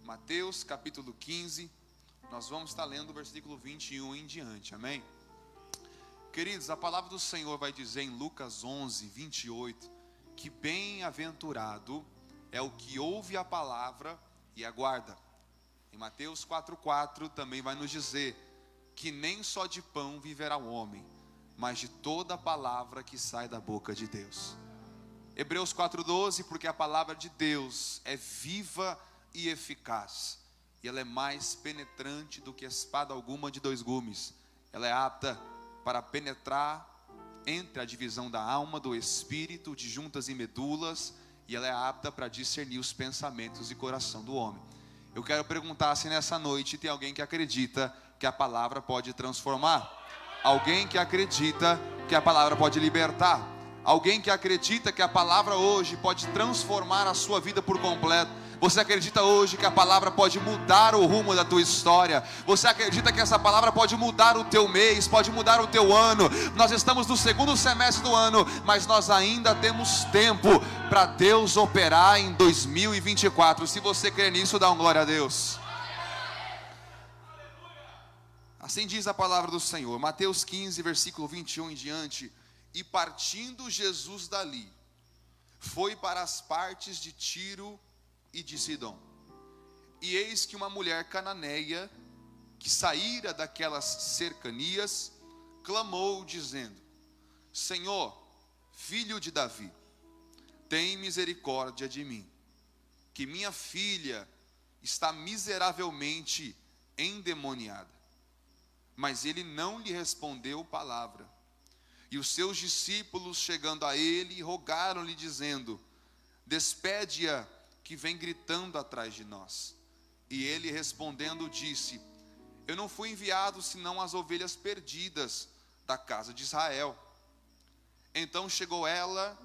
Mateus capítulo 15, nós vamos estar lendo o versículo 21 em diante, amém? Queridos, a palavra do Senhor vai dizer em Lucas 11, 28, que bem-aventurado é o que ouve a palavra e aguarda. Em Mateus 4,4 também vai nos dizer que nem só de pão viverá o homem, mas de toda a palavra que sai da boca de Deus. Hebreus 4,12, porque a palavra de Deus é viva e eficaz, e ela é mais penetrante do que espada alguma de dois gumes. Ela é apta para penetrar entre a divisão da alma, do espírito, de juntas e medulas, e ela é apta para discernir os pensamentos e coração do homem. Eu quero perguntar se nessa noite tem alguém que acredita que a palavra pode transformar, alguém que acredita que a palavra pode libertar, alguém que acredita que a palavra hoje pode transformar a sua vida por completo. Você acredita hoje que a palavra pode mudar o rumo da tua história? Você acredita que essa palavra pode mudar o teu mês, pode mudar o teu ano? Nós estamos no segundo semestre do ano, mas nós ainda temos tempo para Deus operar em 2024. Se você crê nisso, dá um glória a Deus. Assim diz a palavra do Senhor, Mateus 15, versículo 21 em diante. E partindo Jesus dali, foi para as partes de Tiro e de Sidom. E eis que uma mulher cananeia, que saíra daquelas cercanias, clamou dizendo: Senhor, filho de Davi, tem misericórdia de mim, que minha filha está miseravelmente endemoniada. Mas ele não lhe respondeu palavra. E os seus discípulos, chegando a ele, rogaram-lhe dizendo: despede-a, que vem gritando atrás de nós. E ele respondendo disse: eu não fui enviado senão as ovelhas perdidas da casa de Israel. Então chegou ela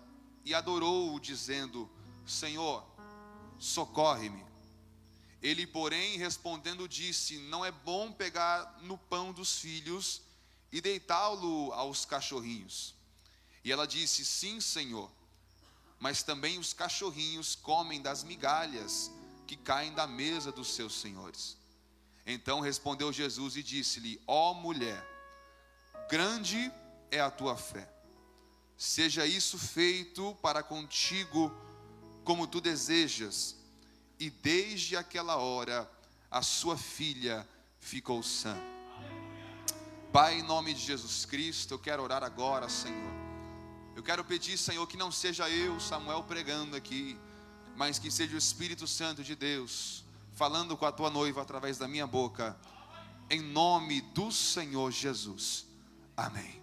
e adorou-o, dizendo: Senhor, socorre-me. Ele, porém, respondendo disse: não é bom pegar no pão dos filhos e deitá-lo aos cachorrinhos. E ela disse: sim, Senhor, mas também os cachorrinhos comem das migalhas que caem da mesa dos seus senhores. Então respondeu Jesus e disse-lhe: ó mulher, grande é a tua fé, seja isso feito para contigo como tu desejas. E desde aquela hora a sua filha ficou sã. Pai, em nome de Jesus Cristo, eu quero orar agora, Senhor. Eu quero pedir, Senhor, que não seja eu, Samuel, pregando aqui, mas que seja o Espírito Santo de Deus falando com a tua noiva através da minha boca, em nome do Senhor Jesus, amém.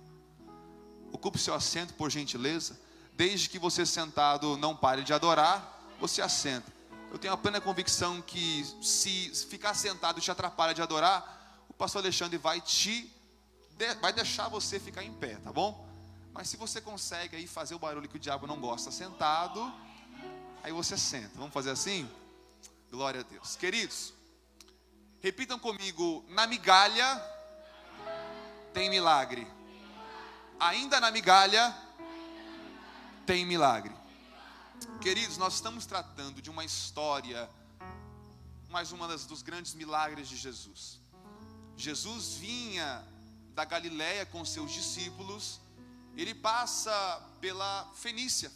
Ocupe seu assento, por gentileza. Desde que você sentado não pare de adorar, você assenta. Eu tenho a plena convicção que se ficar sentado te atrapalha de adorar, o pastor Alexandre vai deixar você ficar em pé, tá bom? Mas se você consegue aí fazer o barulho que o diabo não gosta sentado, aí você senta. Vamos fazer assim? Glória a Deus. Queridos, repitam comigo: na migalha tem milagre. Ainda na migalha tem milagre. Queridos, nós estamos tratando de uma história, mais uma dos grandes milagres de Jesus. Jesus vinha da Galileia com seus discípulos. Ele passa pela Fenícia,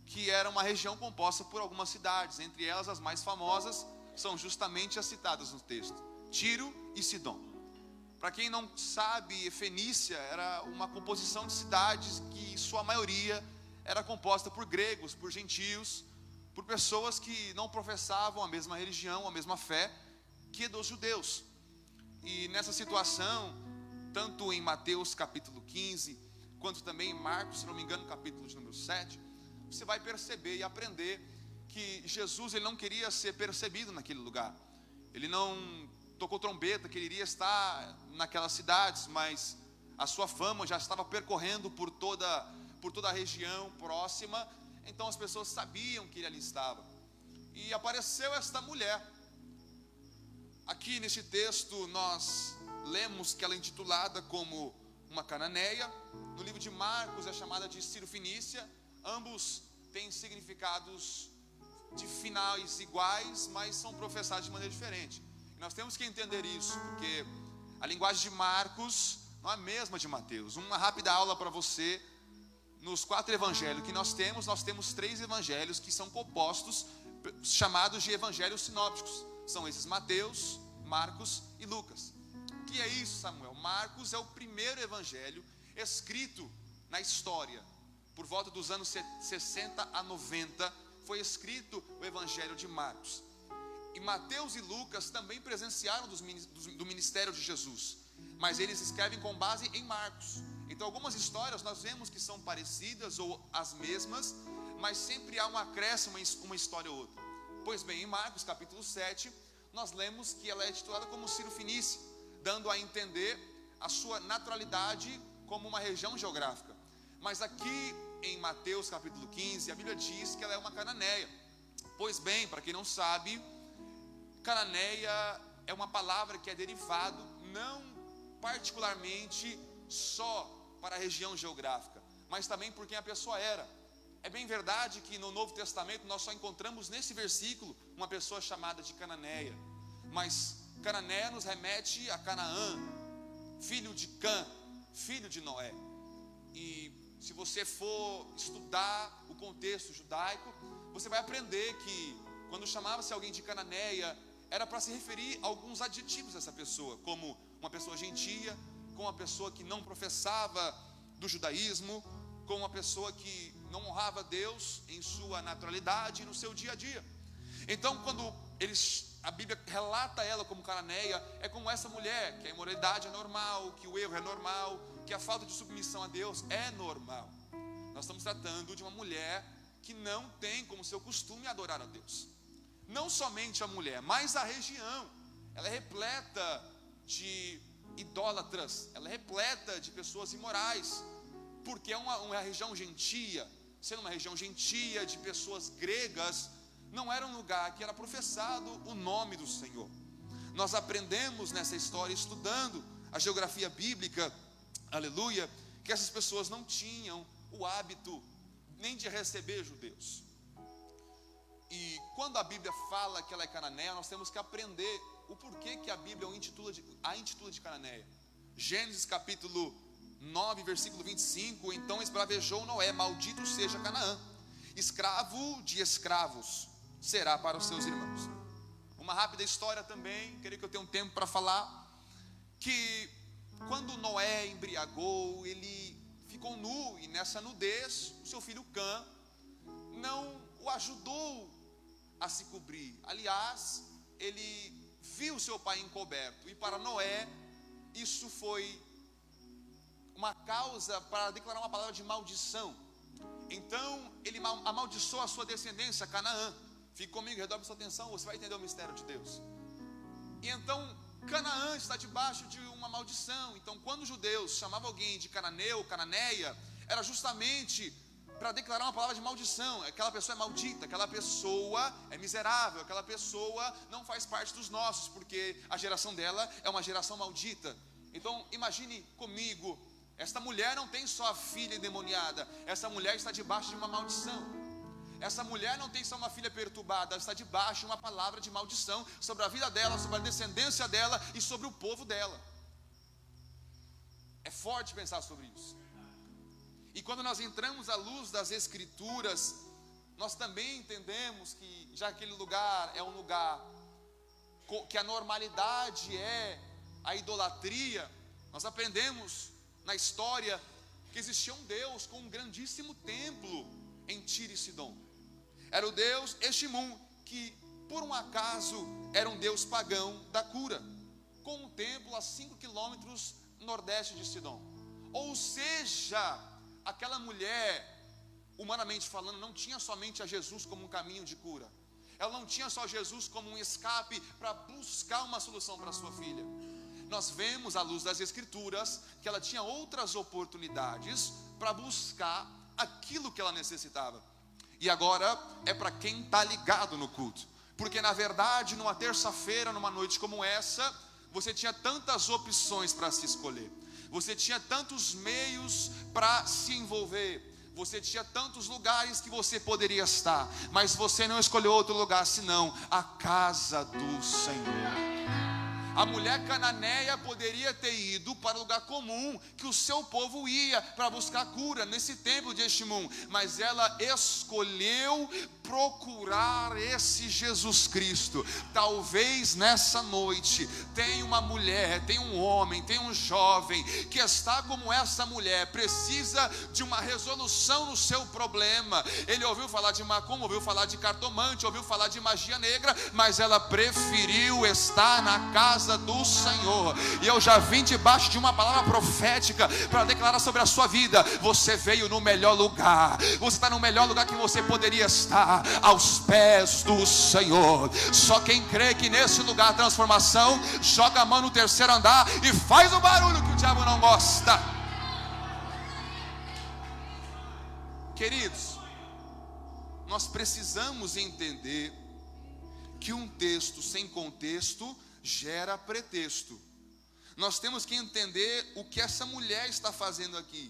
que era uma região composta por algumas cidades, entre elas as mais famosas são justamente as citadas no texto, Tiro e Sidom. Para quem não sabe, Fenícia era uma composição de cidades que sua maioria era composta por gregos, por gentios, por pessoas que não professavam a mesma religião, a mesma fé que dos judeus. E nessa situação, tanto em Mateus capítulo 15, quanto também em Marcos, se não me engano, capítulo de número 7, você vai perceber e aprender que Jesus, ele não queria ser percebido naquele lugar. Ele não tocou trombeta que ele iria estar naquelas cidades, mas a sua fama já estava percorrendo por toda a região próxima. Então as pessoas sabiam que ele ali estava. E apareceu esta mulher. Aqui nesse texto nós lemos que ela é intitulada como uma cananeia. No livro de Marcos é chamada de Ciro-fenícia. Ambos têm significados de finais iguais, mas são professados de maneira diferente. E nós temos que entender isso, porque a linguagem de Marcos não é a mesma de Mateus. Uma rápida aula para você. Nos 4 evangelhos que nós temos 3 evangelhos que são compostos, chamados de evangelhos sinópticos. São esses Mateus, Marcos e Lucas. O que é isso, Samuel? Marcos é o primeiro evangelho escrito na história. Por volta dos anos 60 a 90, foi escrito o evangelho de Marcos. E Mateus e Lucas também presenciaram do ministério de Jesus, mas eles escrevem com base em Marcos. Então algumas histórias nós vemos que são parecidas ou as mesmas, mas sempre há um acréscimo, uma história ou outra. Pois bem, em Marcos capítulo 7, nós lemos que ela é titulada como Ciro Finícia, dando a entender a sua naturalidade como uma região geográfica. Mas aqui em Mateus capítulo 15, a Bíblia diz que ela é uma cananeia. Pois bem, para quem não sabe, cananeia é uma palavra que é derivado não particularmente só para a região geográfica, mas também por quem a pessoa era. É bem verdade que no Novo Testamento nós só encontramos nesse versículo uma pessoa chamada de Cananeia, mas Cananeia nos remete a Canaã, filho de Cã, filho de Noé. E se você for estudar o contexto judaico, você vai aprender que quando chamava-se alguém de Cananeia, era para se referir a alguns adjetivos dessa pessoa, como uma pessoa gentia, com uma pessoa que não professava do judaísmo, com uma pessoa que não honrava Deus em sua naturalidade e no seu dia a dia. Então quando a Bíblia relata ela como cananeia, é como essa mulher, que a imoralidade é normal, que o erro é normal, que a falta de submissão a Deus é normal. Nós estamos tratando de uma mulher que não tem como seu costume adorar a Deus. Não somente a mulher, mas a região, ela é repleta de idólatras, ela é repleta de pessoas imorais, porque é uma região gentia. Sendo uma região gentia de pessoas gregas, não era um lugar que era professado o nome do Senhor. Nós aprendemos nessa história, estudando a geografia bíblica, aleluia, que essas pessoas não tinham o hábito nem de receber judeus. E quando a Bíblia fala que ela é cananeia, nós temos que aprender o porquê que a Bíblia a intitula de cananeia. Gênesis capítulo 9, versículo 25, então esbravejou Noé, maldito seja Canaã, escravo de escravos será para os seus irmãos. Uma rápida história também, creio que eu tenho tempo para falar, que quando Noé embriagou, ele ficou nu, e nessa nudez, o seu filho Cã não o ajudou a se cobrir. Aliás, ele viu seu pai encoberto, e para Noé, isso foi uma causa para declarar uma palavra de maldição. Então ele amaldiçoou a sua descendência, Canaã. Fique comigo, redobre sua atenção, você vai entender o mistério de Deus. E então Canaã está debaixo de uma maldição. Então quando os judeus chamavam alguém de cananeu, cananeia, era justamente para declarar uma palavra de maldição. Aquela pessoa é maldita, aquela pessoa é miserável, aquela pessoa não faz parte dos nossos, porque a geração dela é uma geração maldita. Então imagine comigo, esta mulher não tem só a filha endemoniada, essa mulher está debaixo de uma maldição. Essa mulher não tem só uma filha perturbada, ela está debaixo de uma palavra de maldição sobre a vida dela, sobre a descendência dela e sobre o povo dela. É forte pensar sobre isso. E quando nós entramos à luz das Escrituras, nós também entendemos que já aquele lugar é um lugar que a normalidade é a idolatria, nós aprendemos na história que existia um Deus com um grandíssimo templo em Tiro e Sidom. Era o Deus Eximum, que por um acaso era um Deus pagão da cura, com um templo a 5 quilômetros nordeste de Sidom. Ou seja, aquela mulher, humanamente falando, não tinha somente a Jesus como um caminho de cura. Ela não tinha só Jesus como um escape para buscar uma solução para sua filha. Nós vemos à luz das Escrituras que ela tinha outras oportunidades para buscar aquilo que ela necessitava. E agora é para quem está ligado no culto, porque na verdade numa terça-feira, numa noite como essa, você tinha tantas opções para se escolher, você tinha tantos meios para se envolver, Você tinha tantos lugares que você poderia estar, mas você não escolheu outro lugar senão a casa do Senhor. A mulher cananeia poderia ter ido para o lugar comum que o seu povo ia para buscar cura nesse templo de Eshimum, mas ela escolheu procurar esse Jesus Cristo. Talvez nessa noite tenha uma mulher, tem um homem, tem um jovem que está como essa mulher, precisa de uma resolução no seu problema. Ele ouviu falar de macumba, ouviu falar de cartomante, ouviu falar de magia negra, mas ela preferiu estar na casa do Senhor. E eu já vim debaixo de uma palavra profética para declarar sobre a sua vida: você veio no melhor lugar, você está no melhor lugar que você poderia estar, aos pés do Senhor. Só quem crê que nesse lugar a transformação, joga a mão no terceiro andar e faz o barulho que o diabo não gosta. Queridos, nós precisamos entender que um texto sem contexto gera pretexto. Nós temos que entender o que essa mulher está fazendo aqui.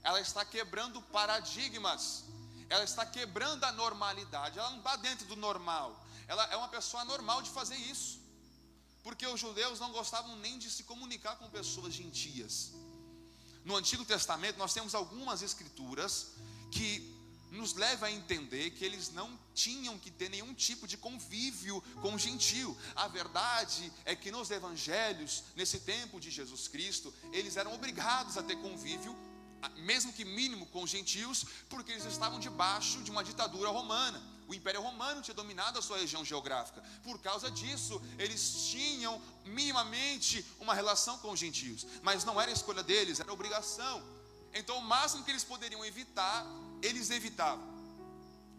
Ela está quebrando paradigmas, ela está quebrando a normalidade. Ela não está dentro do normal, ela é uma pessoa normal de fazer isso, porque os judeus não gostavam nem de se comunicar com pessoas gentias. No Antigo Testamento nós temos algumas escrituras que nos leva a entender que eles não tinham que ter nenhum tipo de convívio com o gentio. A verdade é que nos evangelhos, nesse tempo de Jesus Cristo, eles eram obrigados a ter convívio, mesmo que mínimo, com os gentios, porque eles estavam debaixo de uma ditadura romana. O Império Romano tinha dominado a sua região geográfica. Por causa disso, eles tinham minimamente uma relação com os gentios, mas não era escolha deles, era obrigação. Então o máximo que eles poderiam evitar, eles evitavam.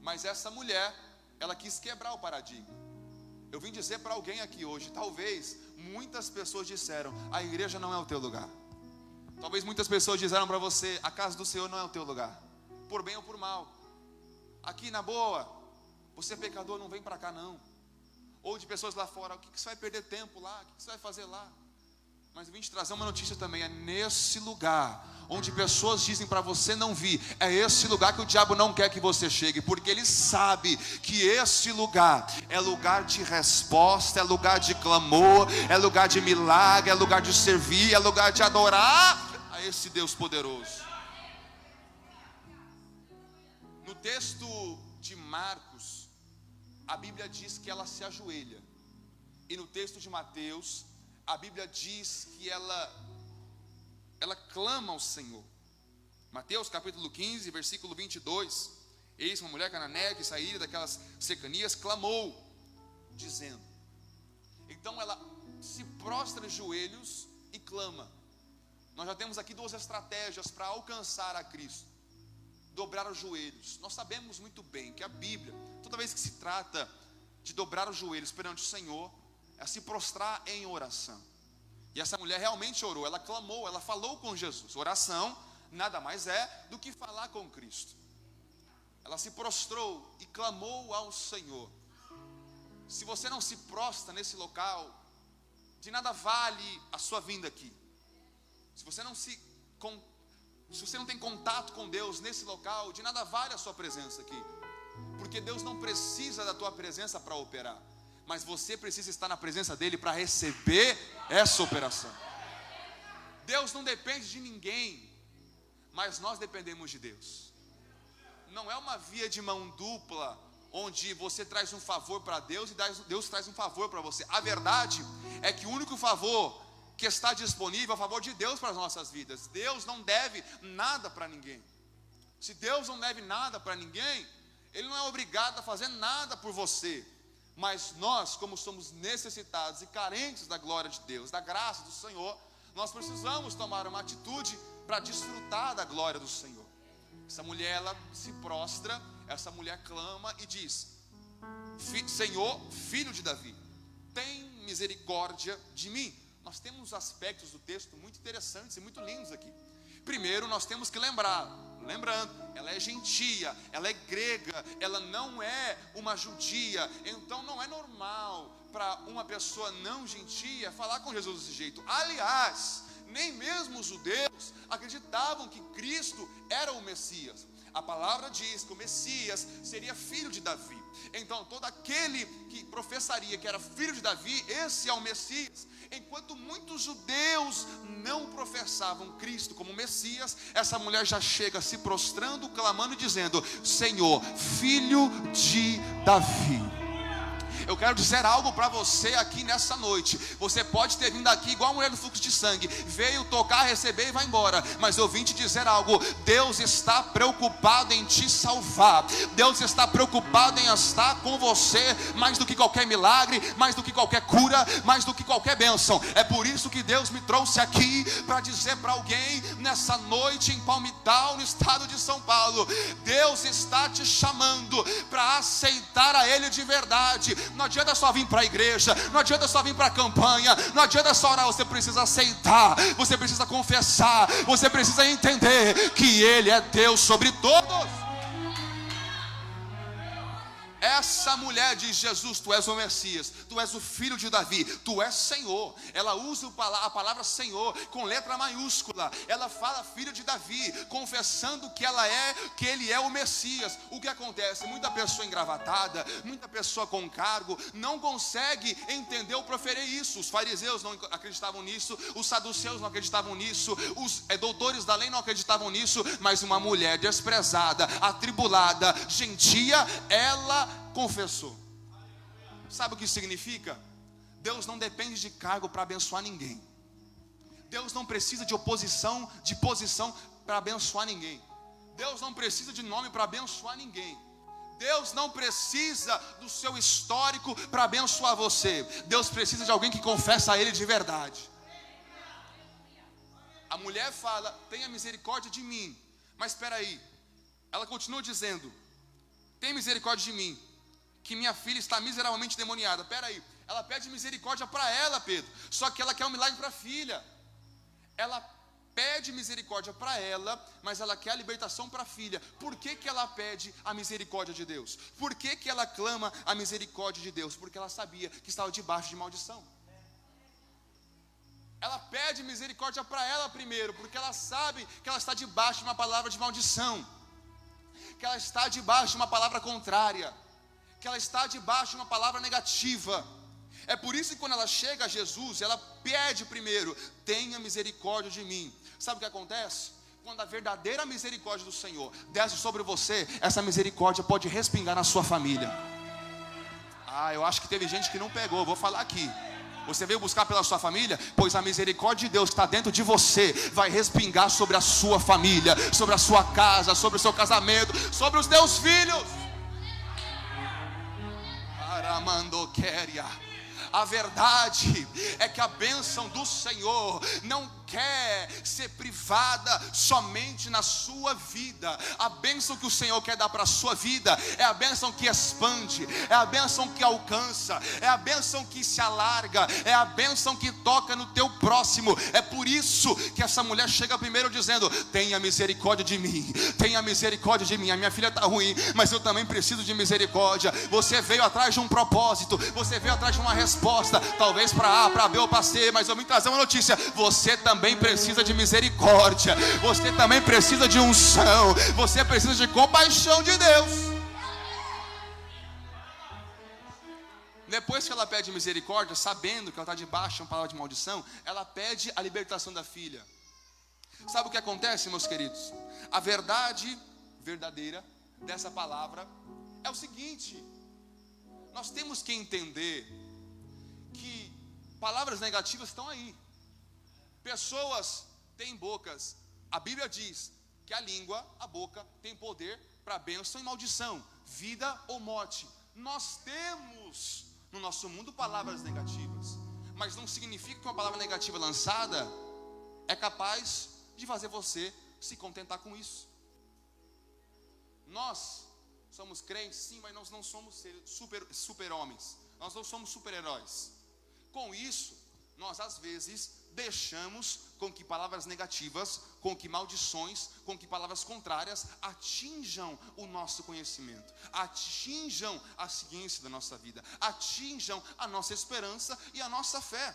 Mas essa mulher, ela quis quebrar o paradigma. Eu vim dizer para alguém aqui hoje, talvez muitas pessoas disseram: a igreja não é o teu lugar. Talvez muitas pessoas disseram para você: a casa do Senhor não é o teu lugar, por bem ou por mal. Aqui na boa, você é pecador, não vem para cá não. Ou de pessoas lá fora: o que você vai perder tempo lá? O que você vai fazer lá? Mas eu vim te trazer uma notícia também: é nesse lugar onde pessoas dizem para você não vir, é esse lugar que o diabo não quer que você chegue, porque ele sabe que esse lugar é lugar de resposta, é lugar de clamor, é lugar de milagre, é lugar de servir, é lugar de adorar a esse Deus poderoso. No texto de Marcos, a Bíblia diz que ela se ajoelha, e no texto de Mateus, a Bíblia diz que ela clama ao Senhor. Mateus capítulo 15, versículo 22. Eis uma mulher cananeia que saíra daquelas cercanias, clamou, dizendo. Então ela se prostra de joelhos e clama. Nós já temos aqui duas estratégias para alcançar a Cristo: dobrar os joelhos. Nós sabemos muito bem que a Bíblia, toda vez que se trata de dobrar os joelhos perante o Senhor, é se prostrar em oração. E essa mulher realmente orou, ela clamou, ela falou com Jesus. Oração nada mais é do que falar com Cristo. Ela se prostrou e clamou ao Senhor. Se você não se prostra nesse local, de nada vale a sua vinda aqui. Se você não tem contato com Deus nesse local, de nada vale a sua presença aqui, porque Deus não precisa da tua presença para operar, mas você precisa estar na presença dele para receber essa operação. Deus não depende de ninguém, mas nós dependemos de Deus. Não é uma via de mão dupla, onde você traz um favor para Deus e Deus traz um favor para você. A verdade é que o único favor que está disponível é o favor de Deus para as nossas vidas. Deus não deve nada para ninguém. Se Deus não deve nada para ninguém, Ele não é obrigado a fazer nada por você. Mas nós, como somos necessitados e carentes da glória de Deus, da graça do Senhor, nós precisamos tomar uma atitude para desfrutar da glória do Senhor. Essa mulher, ela se prostra, essa mulher clama e diz: Senhor, filho de Davi, tem misericórdia de mim. Nós temos aspectos do texto muito interessantes e muito lindos aqui. Primeiro, nós temos que lembrando, ela é gentia, ela é grega, ela não é uma judia. Então não é normal para uma pessoa não gentia falar com Jesus desse jeito. Aliás, nem mesmo os judeus acreditavam que Cristo era o Messias. A palavra diz que o Messias seria filho de Davi. Então todo aquele que professaria que era filho de Davi, esse é o Messias. Enquanto muitos judeus não professavam Cristo como Messias, essa mulher já chega se prostrando, clamando e dizendo: Senhor, filho de Davi. Eu quero dizer algo para você aqui nessa noite. Você pode ter vindo aqui igual a mulher do fluxo de sangue, veio tocar, receber e vai embora. Mas eu vim te dizer algo: Deus está preocupado em te salvar. Deus está preocupado em estar com você, mais do que qualquer milagre, mais do que qualquer cura, mais do que qualquer bênção. É por isso que Deus me trouxe aqui para dizer para alguém nessa noite em Palmital, no estado de São Paulo: Deus está te chamando para aceitar a Ele de verdade. Não adianta só vir para a igreja, não adianta só vir para a campanha, não adianta só orar. Você precisa aceitar, você precisa confessar, você precisa entender que Ele é Deus sobre todos. Essa mulher diz: Jesus, tu és o Messias, tu és o filho de Davi, tu és Senhor. Ela usa a palavra Senhor com letra maiúscula. Ela fala filho de Davi, confessando que ele é o Messias. O que acontece? Muita pessoa engravatada, muita pessoa com cargo não consegue entender ou proferir isso. Os fariseus não acreditavam nisso, os saduceus não acreditavam nisso, os doutores da lei não acreditavam nisso. Mas uma mulher desprezada, atribulada, gentia, ela confessou. Sabe o que isso significa? Deus não depende de cargo para abençoar ninguém. Deus não precisa de posição para abençoar ninguém. Deus não precisa de nome para abençoar ninguém. Deus não precisa do seu histórico para abençoar você. Deus precisa de alguém que confessa a Ele de verdade. A mulher fala: tenha misericórdia de mim. Mas espera aí, ela continua dizendo: tem misericórdia de mim, que minha filha está miseravelmente demoniada. Espera aí, ela pede misericórdia para ela, Pedro, só que ela quer um milagre para a filha. Ela pede misericórdia para ela, mas ela quer a libertação para a filha. Por que ela pede a misericórdia de Deus? Por que ela clama a misericórdia de Deus? Porque ela sabia que estava debaixo de maldição. Ela pede misericórdia para ela primeiro, porque ela sabe que ela está debaixo de uma palavra de maldição, que ela está debaixo de uma palavra contrária, que ela está debaixo de uma palavra negativa. É por isso que quando ela chega a Jesus, ela pede primeiro: tenha misericórdia de mim. Sabe o que acontece? Quando a verdadeira misericórdia do Senhor desce sobre você, essa misericórdia pode respingar na sua família. Eu acho que teve gente que não pegou, vou falar aqui. Você veio buscar pela sua família? Pois a misericórdia de Deus que está dentro de você vai respingar sobre a sua família, sobre a sua casa, sobre o seu casamento, sobre os teus filhos. Aramandoqueria. A verdade é que a bênção do Senhor não quer ser privada somente na sua vida. A bênção que o Senhor quer dar para a sua vida é a bênção que expande, é a bênção que alcança, é a bênção que se alarga, é a bênção que toca no teu próximo. É por isso que essa mulher chega primeiro dizendo: tenha misericórdia de mim, tenha misericórdia de mim. A minha filha está ruim, mas eu também preciso de misericórdia. Você veio atrás de um propósito, você veio atrás de uma resposta, talvez para A, para B ou para C, mas eu vim trazer uma notícia: você também precisa de misericórdia, você também precisa de unção, você precisa de compaixão de Deus. Depois que ela pede misericórdia, sabendo que ela está debaixo de uma palavra de maldição, ela pede a libertação da filha. Sabe o que acontece, meus queridos? A verdade verdadeira dessa palavra é o seguinte: nós temos que entender que palavras negativas estão aí. Pessoas têm bocas. A Bíblia diz que a língua, a boca, tem poder para bênção e maldição, vida ou morte. Nós temos no nosso mundo palavras negativas, mas não significa que uma palavra negativa lançada é capaz de fazer você se contentar com isso. Nós somos crentes, sim, mas nós não somos super-homens, nós não somos super-heróis. Com isso, nós às vezes deixamos com que palavras negativas, com que maldições, com que palavras contrárias atinjam o nosso conhecimento, atinjam a ciência da nossa vida, atinjam a nossa esperança e a nossa fé.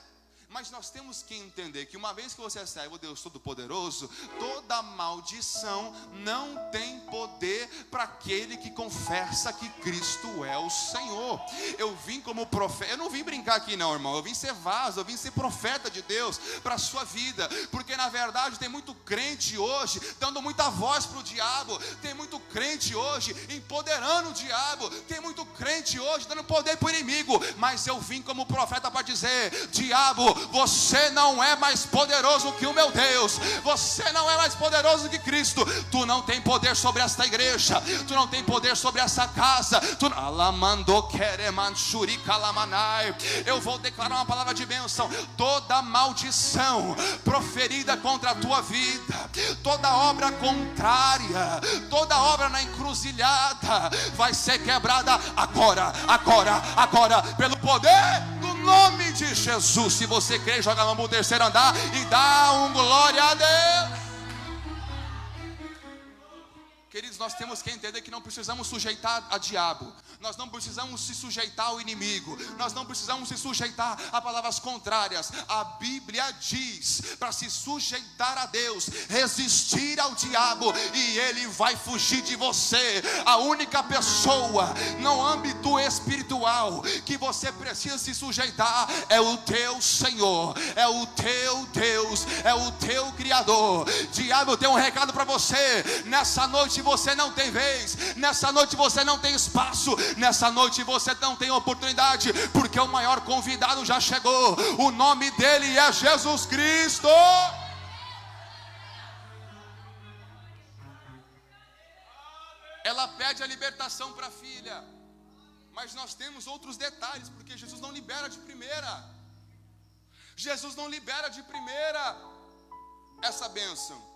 Mas nós temos que entender que uma vez que você recebe o Deus Todo-Poderoso, toda maldição não tem poder para aquele que confessa que Cristo é o Senhor. Eu vim como profeta, eu não vim brincar aqui não, irmão, eu vim ser vaso, eu vim ser profeta de Deus para a sua vida, porque na verdade tem muito crente hoje dando muita voz para o diabo, tem muito crente hoje empoderando o diabo, tem muito crente hoje dando poder para o inimigo, mas eu vim como profeta para dizer: diabo, você não é mais poderoso que o meu Deus, você não é mais poderoso que Cristo, tu não tem poder sobre esta igreja, tu não tem poder sobre essa casa, eu vou declarar uma palavra de bênção. Toda maldição proferida contra a tua vida, toda obra contrária, toda obra na encruzilhada vai ser quebrada agora, pelo poder do nome de Jesus. Se você crê, joga a mão no terceiro andar e dá um glória a Deus. Queridos, nós temos que entender que não precisamos sujeitar a diabo, nós não precisamos se sujeitar ao inimigo, nós não precisamos se sujeitar a palavras contrárias. A Bíblia diz para se sujeitar a Deus, resistir ao diabo e ele vai fugir de você. A única pessoa no âmbito espiritual que você precisa se sujeitar é o teu Senhor, é o teu Deus, é o teu Criador. Diabo, eu tenho um recado para você. Nessa noite você não tem vez, nessa noite você não tem espaço, nessa noite você não tem oportunidade, porque o maior convidado já chegou. O nome dele é Jesus Cristo. Ela pede a libertação para a filha, mas nós temos outros detalhes, porque Jesus não libera de primeira. Jesus não libera de primeira essa bênção.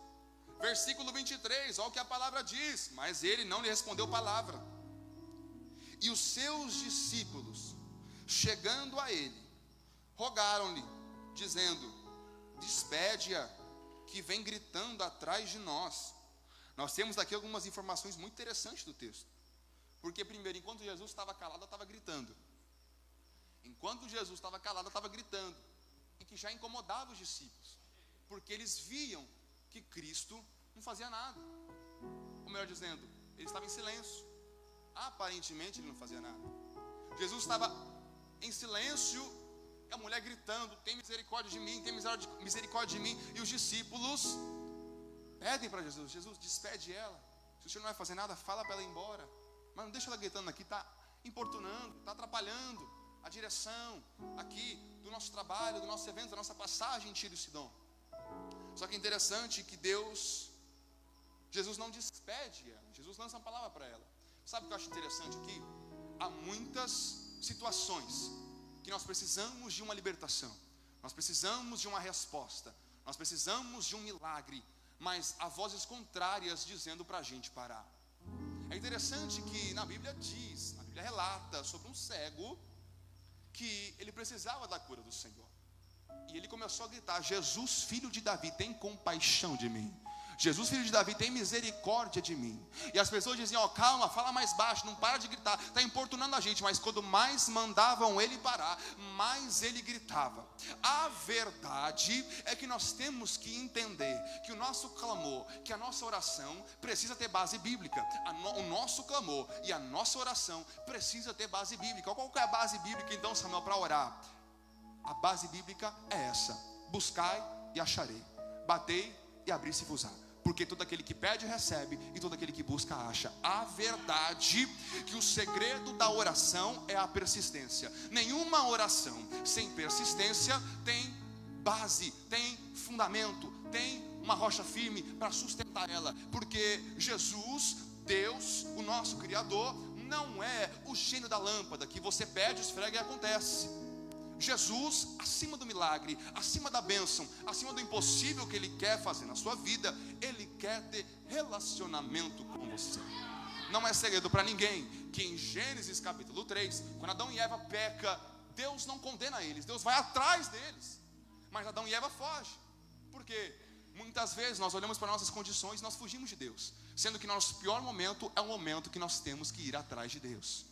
Versículo 23, olha o que a palavra diz: mas ele não lhe respondeu palavra. E os seus discípulos, chegando a ele, rogaram-lhe, dizendo: despede-a, que vem gritando atrás de nós. Nós temos aqui algumas informações muito interessantes do texto. Porque primeiro, enquanto Jesus estava calado, ela estava gritando. Enquanto Jesus estava calado, ela estava gritando. E que já incomodava os discípulos, porque eles viam que Cristo não fazia nada. Ou melhor dizendo, ele estava em silêncio. Aparentemente ele não fazia nada. Jesus estava em silêncio, a mulher gritando: tem misericórdia de mim, tem misericórdia de mim. E os discípulos pedem para Jesus: Jesus, despede ela. Se o senhor não vai fazer nada, fala para ela ir embora. Mas não deixa ela gritando aqui, está importunando, está atrapalhando a direção aqui do nosso trabalho, do nosso evento, da nossa passagem em Tiro e Sidom. Só que é interessante que Jesus não despede ela, Jesus lança uma palavra para ela. Sabe o que eu acho interessante aqui? Há muitas situações que nós precisamos de uma libertação, nós precisamos de uma resposta, nós precisamos de um milagre, mas há vozes contrárias dizendo para a gente parar. É interessante que na Bíblia relata sobre um cego que ele precisava da cura do Senhor. E ele começou a gritar: Jesus, filho de Davi, tem compaixão de mim. Jesus, filho de Davi, tem misericórdia de mim. E as pessoas diziam: calma, fala mais baixo, não para de gritar, está importunando a gente. Mas quando mais mandavam ele parar, mais ele gritava. A verdade é que nós temos que entender que o nosso clamor, que a nossa oração precisa ter base bíblica. O nosso clamor e a nossa oração precisa ter base bíblica. Qual que é a base bíblica então, Samuel, para orar? A base bíblica é essa: buscai e acharei, batei e abrir-se-vos-á. Porque todo aquele que pede recebe, e todo aquele que busca acha. A verdade que o segredo da oração é a persistência. Nenhuma oração sem persistência tem base, tem fundamento, tem uma rocha firme para sustentar ela. Porque Jesus, Deus, o nosso Criador, não é o gênio da lâmpada que você pede, esfrega e acontece. Jesus, acima do milagre, acima da bênção, acima do impossível que Ele quer fazer na sua vida, Ele quer ter relacionamento com você. Não é segredo para ninguém que em Gênesis capítulo 3, quando Adão e Eva pecam, Deus não condena eles, Deus vai atrás deles. Mas Adão e Eva fogem. Por quê? Muitas vezes nós olhamos para nossas condições e nós fugimos de Deus, sendo que nosso pior momento é o momento que nós temos que ir atrás de Deus.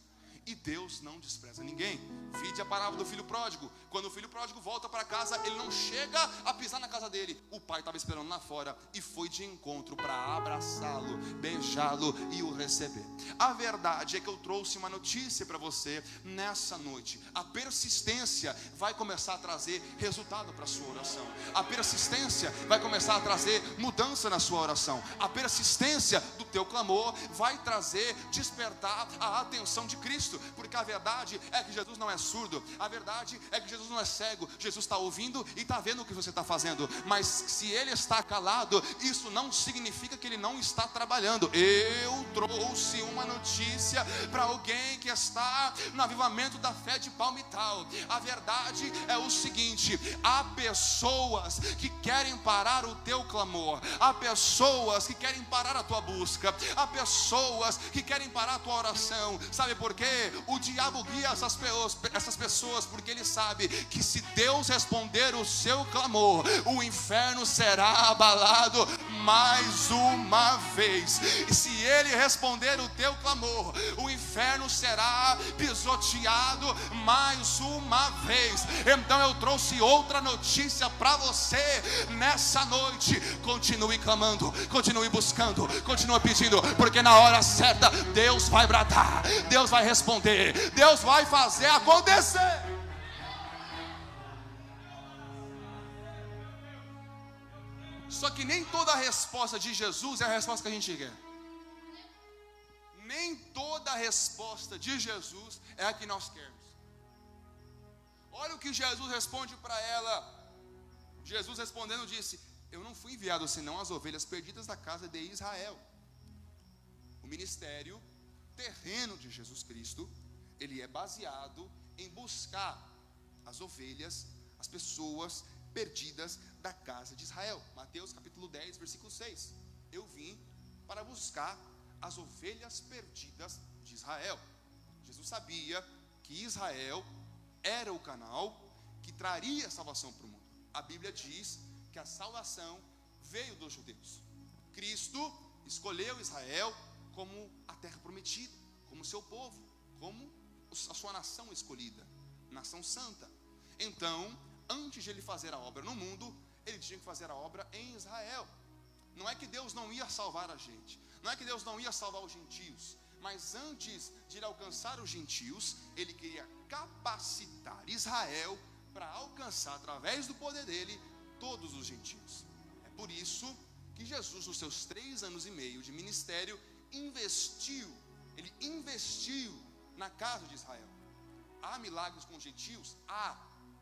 E Deus não despreza ninguém. Vide a parábola do filho pródigo. Quando o filho pródigo volta para casa, ele não chega a pisar na casa dele. O pai estava esperando lá fora e foi de encontro para abraçá-lo, beijá-lo e o receber. A verdade é que eu trouxe uma notícia para você nessa noite. A persistência vai começar a trazer resultado para a sua oração. A persistência vai começar a trazer mudança na sua oração. A persistência do teu clamor vai trazer, despertar a atenção de Cristo. Porque a verdade é que Jesus não é surdo. A verdade é que Jesus não é cego. Jesus está ouvindo e está vendo o que você está fazendo. Mas se ele está calado, isso não significa que ele não está trabalhando. Eu trouxe uma notícia para alguém que está no avivamento da fé de Palmital. A verdade é o seguinte: há pessoas que querem parar o teu clamor. Há pessoas que querem parar a tua busca. Há pessoas que querem parar a tua oração. Sabe por quê? O diabo guia essas pessoas porque ele sabe que se Deus responder o seu clamor, o inferno será abalado mais uma vez. E se ele responder o teu clamor, o inferno será pisoteado mais uma vez. Então eu trouxe outra notícia para você nessa noite. Continue clamando, continue buscando, continue pedindo, porque na hora certa Deus vai bradar, Deus vai responder, Deus vai fazer acontecer. Só que nem toda a resposta de Jesus é a resposta que a gente quer. Nem toda a resposta de Jesus é a que nós queremos. Olha o que Jesus responde para ela. Jesus respondendo disse: eu não fui enviado senão as ovelhas perdidas da casa de Israel. O ministério terreno de Jesus Cristo, ele é baseado em buscar as ovelhas, as pessoas perdidas da casa de Israel. Mateus capítulo 10, versículo 6. Eu vim para buscar as ovelhas perdidas de Israel. Jesus sabia que Israel era o canal que traria salvação para o mundo. A Bíblia diz que a salvação veio dos judeus. Cristo escolheu Israel como a terra prometida, como seu povo, como a sua nação escolhida, nação santa. Então, antes de ele fazer a obra no mundo, ele tinha que fazer a obra em Israel. Não é que Deus não ia salvar a gente, não é que Deus não ia salvar os gentios, mas antes de ele alcançar os gentios, ele queria capacitar Israel para alcançar, através do poder dele, todos os gentios. É por isso que Jesus, nos seus 3 anos e meio de ministério, ele investiu na casa de Israel. Há milagres com os gentios? Há,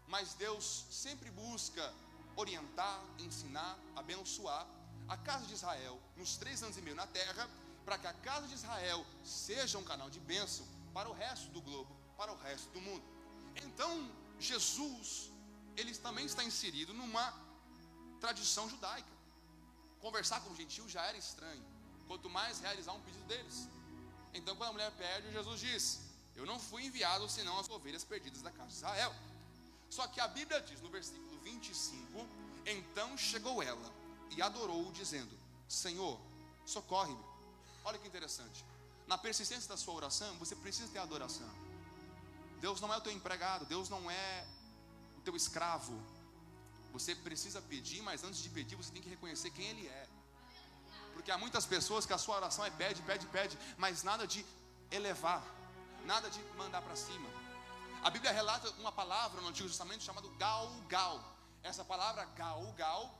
mas Deus sempre busca orientar, ensinar, abençoar a casa de Israel nos 3 anos e meio na terra, para que a casa de Israel seja um canal de bênção para o resto do globo, para o resto do mundo. Então Jesus, ele também está inserido numa tradição judaica. Conversar com os gentios já era estranho, quanto mais realizar um pedido deles. Então quando a mulher pede, Jesus diz: eu não fui enviado senão as ovelhas perdidas da casa de Israel. Só que a Bíblia diz no versículo 25: então chegou ela e adorou, dizendo: Senhor, socorre-me. Olha que interessante. Na persistência da sua oração, você precisa ter adoração. Deus não é o teu empregado, Deus não é o teu escravo. Você precisa pedir, mas antes de pedir, você tem que reconhecer quem Ele é. Porque há muitas pessoas que a sua oração é pede, pede, pede, mas nada de elevar, nada de mandar para cima. A Bíblia relata uma palavra no Antigo Testamento chamada Galgal. Essa palavra Galgal,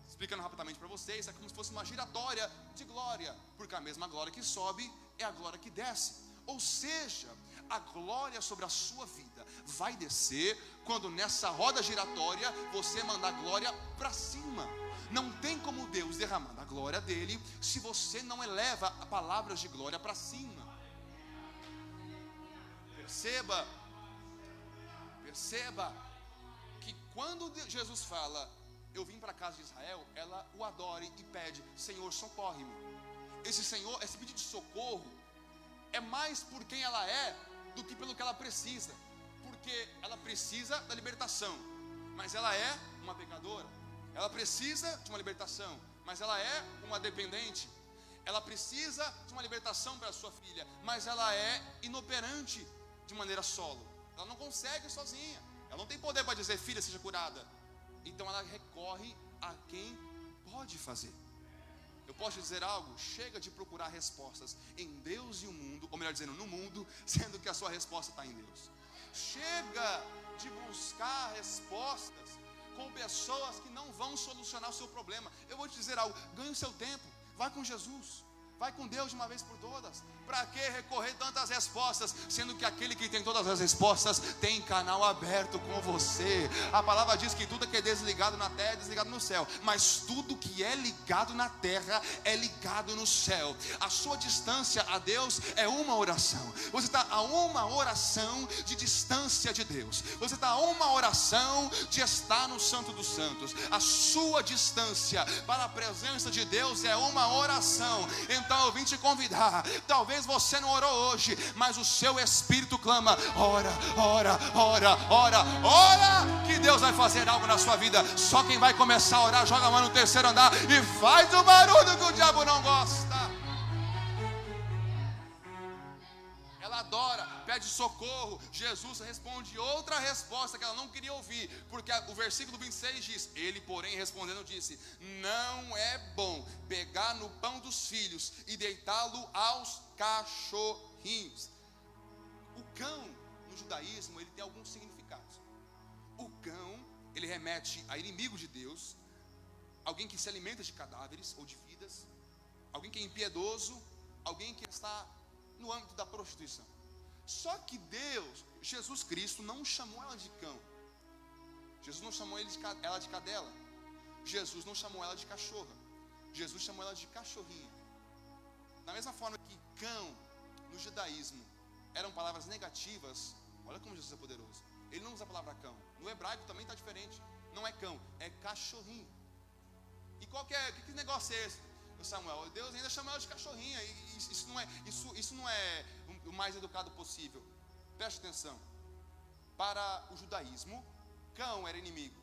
explicando rapidamente para vocês, é como se fosse uma giratória de glória, porque a mesma glória que sobe é a glória que desce. Ou seja, a glória sobre a sua vida vai descer quando nessa roda giratória você mandar glória para cima. Não tem como Deus derramar a glória dele se você não eleva palavras de glória para cima. Perceba que quando Jesus fala: eu vim para a casa de Israel, ela o adore e pede: Senhor, socorre-me. Esse pedido de socorro é mais por quem ela é do que pelo que ela precisa. Porque ela precisa da libertação, mas ela é uma pecadora. Ela precisa de uma libertação, mas ela é uma dependente. ela precisa de uma libertação para a sua filha, mas ela é inoperante de maneira solo. Ela não consegue sozinha. Ela não tem poder para dizer: filha, seja curada. Então ela recorre a quem pode fazer. Eu posso dizer algo? Chega de procurar respostas em Deus e o mundo, ou melhor dizendo, no mundo, sendo que a sua resposta está em Deus. Chega de buscar respostas com pessoas que não vão solucionar o seu problema. Eu vou te dizer algo: ganhe o seu tempo, vai com Jesus, vai com Deus de uma vez por todas. Para que recorrer tantas respostas, sendo que aquele que tem todas as respostas tem canal aberto com você? A palavra diz que tudo que é desligado na terra é desligado no céu, mas tudo que é ligado na terra é ligado no céu. A sua distância a Deus é uma oração. Você está a uma oração de distância de Deus. Você está a uma oração de estar no Santo dos Santos. A sua distância para a presença de Deus é uma oração. Então eu vim te convidar. Talvez você não orou hoje, mas o seu espírito clama: ora, ora, ora, ora, ora, que Deus vai fazer algo na sua vida. Só quem vai começar a orar, joga a mão no terceiro andar e faz o barulho que o diabo não gosta. Ela adora, pede socorro. Jesus responde outra resposta que ela não queria ouvir, porque o versículo 26 diz: ele, porém, respondendo, disse: não é bom pegar no pão dos filhos e deitá-lo aos cachorrinhos. O cão, no judaísmo, ele tem alguns significados. O cão, ele remete a inimigo de Deus, alguém que se alimenta de cadáveres ou de vidas, alguém que é impiedoso, alguém que está no âmbito da prostituição. Só que Deus, Jesus Cristo, não chamou ela de cão. Jesus não chamou ela de cadela. Jesus não chamou ela de cachorra. Jesus chamou ela de cachorrinha. Da mesma forma que cão, no judaísmo, eram palavras negativas. Olha como Jesus é poderoso. Ele não usa a palavra cão. No hebraico também está diferente. Não é cão, é cachorrinho. E que negócio é esse, Samuel? Deus ainda chama ela de cachorrinha. E isso não é o mais educado possível. Preste atenção. Para o judaísmo, cão era inimigo,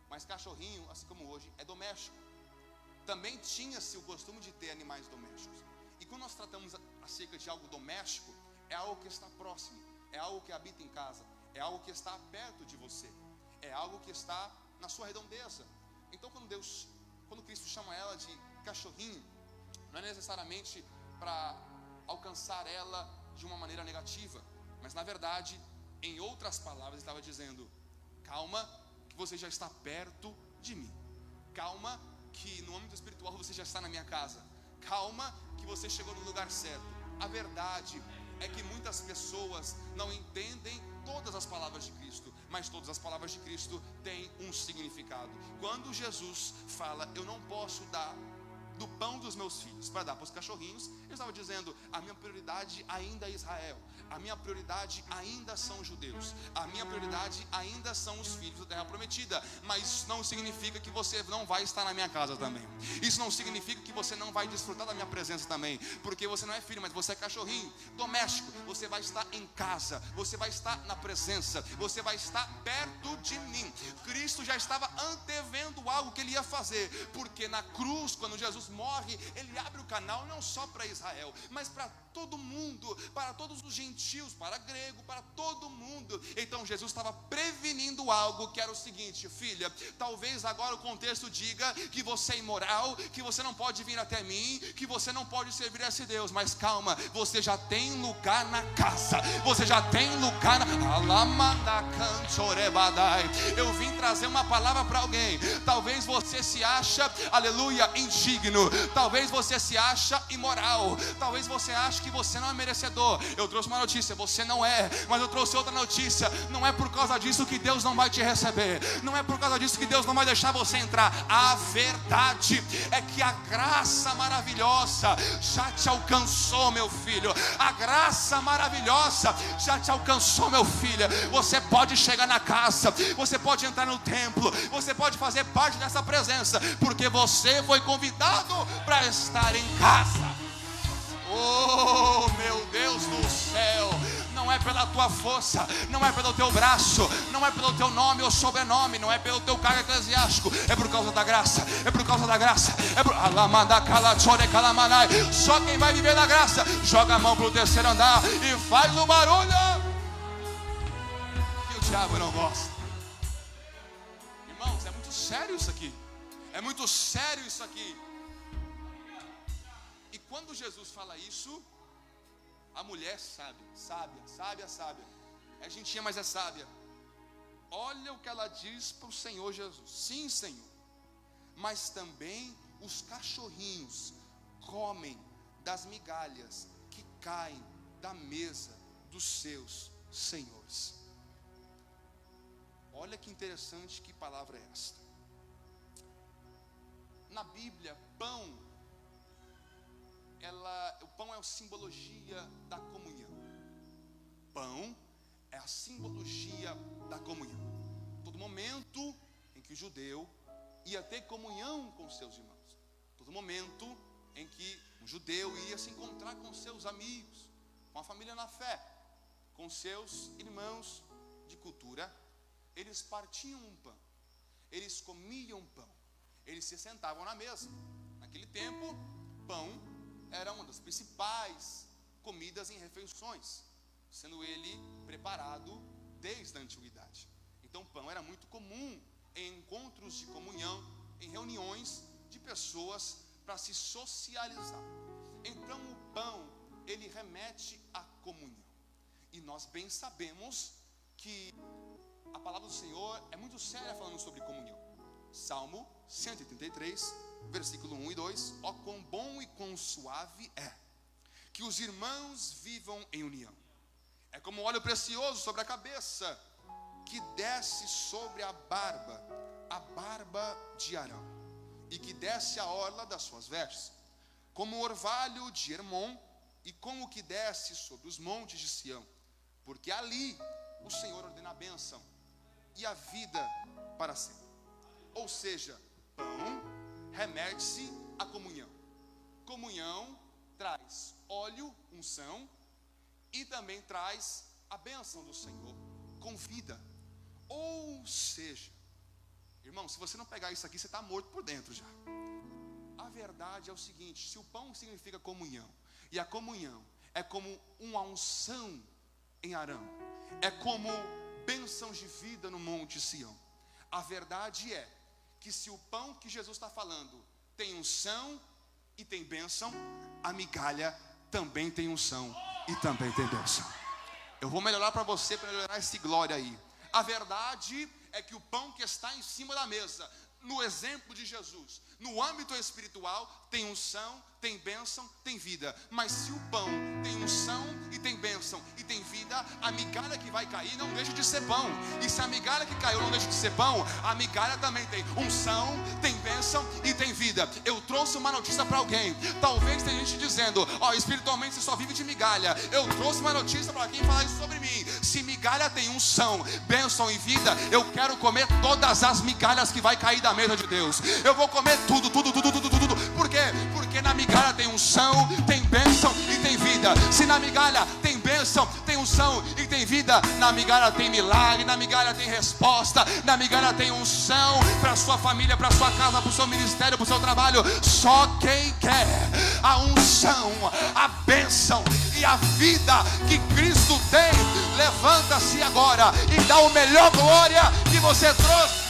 mas cachorrinho, assim como hoje, é doméstico. Também tinha-se o costume de ter animais domésticos. E quando nós tratamos acerca de algo doméstico, é algo que está próximo, é algo que habita em casa, é algo que está perto de você, é algo que está na sua redondeza. Então quando Cristo chama ela de cachorrinho, não é necessariamente para alcançar ela de uma maneira negativa, mas na verdade, em outras palavras, ele estava dizendo: calma, que você já está perto de mim. Calma, que no âmbito espiritual você já está na minha casa. Calma, que você chegou no lugar certo. A verdade é que muitas pessoas não entendem todas as palavras de Cristo, mas todas as palavras de Cristo têm um significado. Quando Jesus fala: eu não posso dar do pão dos meus filhos para dar para os cachorrinhos, ele estava dizendo: a minha prioridade ainda é Israel, a minha prioridade ainda são os judeus, a minha prioridade ainda são os filhos da terra prometida. Mas isso não significa que você não vai estar na minha casa também. Isso não significa que você não vai desfrutar da minha presença também, porque você não é filho, mas você é cachorrinho doméstico. Você vai estar em casa, você vai estar na presença, você vai estar perto de mim. Cristo já estava antevendo algo que ele ia fazer, porque na cruz, quando Jesus morre, ele abre o canal não só para Israel, mas para todo mundo, para todos os gentios, para grego, para todo mundo. Então Jesus estava prevenindo algo que era o seguinte: filha, talvez agora o contexto diga que você é imoral, que você não pode vir até mim, que você não pode servir a esse Deus, mas calma, você já tem lugar na casa, você já tem lugar na... Eu vim trazer uma palavra para alguém. Talvez você se acha, aleluia, indigno, talvez você se acha imoral, talvez você ache que você não é merecedor. Eu trouxe uma notícia: você não é. Mas eu trouxe outra notícia: não é por causa disso que Deus não vai te receber, não é por causa disso que Deus não vai deixar você entrar. A verdade é que a graça maravilhosa já te alcançou, meu filho. A graça maravilhosa já te alcançou, meu filho. Você pode chegar na casa, você pode entrar no templo, você pode fazer parte dessa presença, porque você foi convidado para estar em casa. Oh, meu Deus do céu, não não é pela tua força, não é pelo teu braço, não é pelo teu nome ou sobrenome, não é pelo teu cargo eclesiástico, é por causa da graça, é por causa da graça, é por... Só quem vai viver na graça, joga a mão para o terceiro andar e faz o barulho que o diabo não gosta. Irmãos, é muito sério isso aqui, é muito sério isso aqui. E quando Jesus fala isso, a mulher sábia, é gentinha, mas é sábia. Olha o que ela diz para o Senhor Jesus: sim, Senhor, mas também os cachorrinhos comem das migalhas que caem da mesa dos seus senhores. Olha que interessante, que palavra é esta. Na Bíblia, o pão é a simbologia da comunhão. Pão é a simbologia da comunhão. Todo momento em que o judeu ia ter comunhão com seus irmãos, todo momento em que um judeu ia se encontrar com seus amigos, com a família na fé, com seus irmãos de cultura, eles partiam um pão, eles comiam pão, eles se sentavam na mesa. Naquele tempo, pão era uma das principais comidas em refeições, sendo ele preparado desde a antiguidade. Então, pão era muito comum em encontros de comunhão, em reuniões de pessoas para se socializar. Então, o pão, ele remete à comunhão. E nós bem sabemos que a palavra do Senhor é muito séria falando sobre comunhão. Salmo 133, versículo 1 e 2: ó quão bom e quão suave é que os irmãos vivam em união. É como óleo precioso sobre a cabeça, que desce sobre a barba de Arão, e que desce a orla das suas vestes, como o orvalho de Hermon, e como o que desce sobre os montes de Sião, porque ali o Senhor ordena a bênção e a vida para sempre. Ou seja, pão remete-se à comunhão. Comunhão traz óleo, unção, e também traz a bênção do Senhor com vida. Ou seja, irmão, se você não pegar isso aqui, você está morto por dentro já. A verdade é o seguinte: se o pão significa comunhão, e a comunhão é como uma unção em Arão, é como bênçãos de vida no Monte Sião, a verdade é que se o pão que Jesus está falando tem unção e tem bênção, a migalha também tem unção e também tem bênção. Eu vou melhorar para você, para melhorar esse glória aí. A verdade é que o pão que está em cima da mesa, no exemplo de Jesus, no âmbito espiritual, tem unção, tem bênção, tem vida. Mas se o pão tem unção e tem bênção e tem vida, a migalha que vai cair não deixa de ser pão. E se a migalha que caiu não deixa de ser pão, a migalha também tem unção, tem bênção e tem vida. Eu trouxe uma notícia para alguém. Talvez tenha gente dizendo: ó, espiritualmente você só vive de migalha. Eu trouxe uma notícia para quem falar isso sobre mim. Se migalha tem unção, bênção e vida, eu quero comer todas as migalhas que vai cair da mesa de Deus. Eu vou comer tudo. Por quê? Porque na migalha tem unção, tem bênção e tem vida. Se na migalha tem bênção, tem unção e tem vida, na migalha tem milagre, na migalha tem resposta, na migalha tem unção para a sua família, para a sua casa, para o seu ministério, para o seu trabalho. Só quem quer a unção, a bênção e a vida que Cristo tem, levanta-se agora e dá o melhor glória que você trouxe.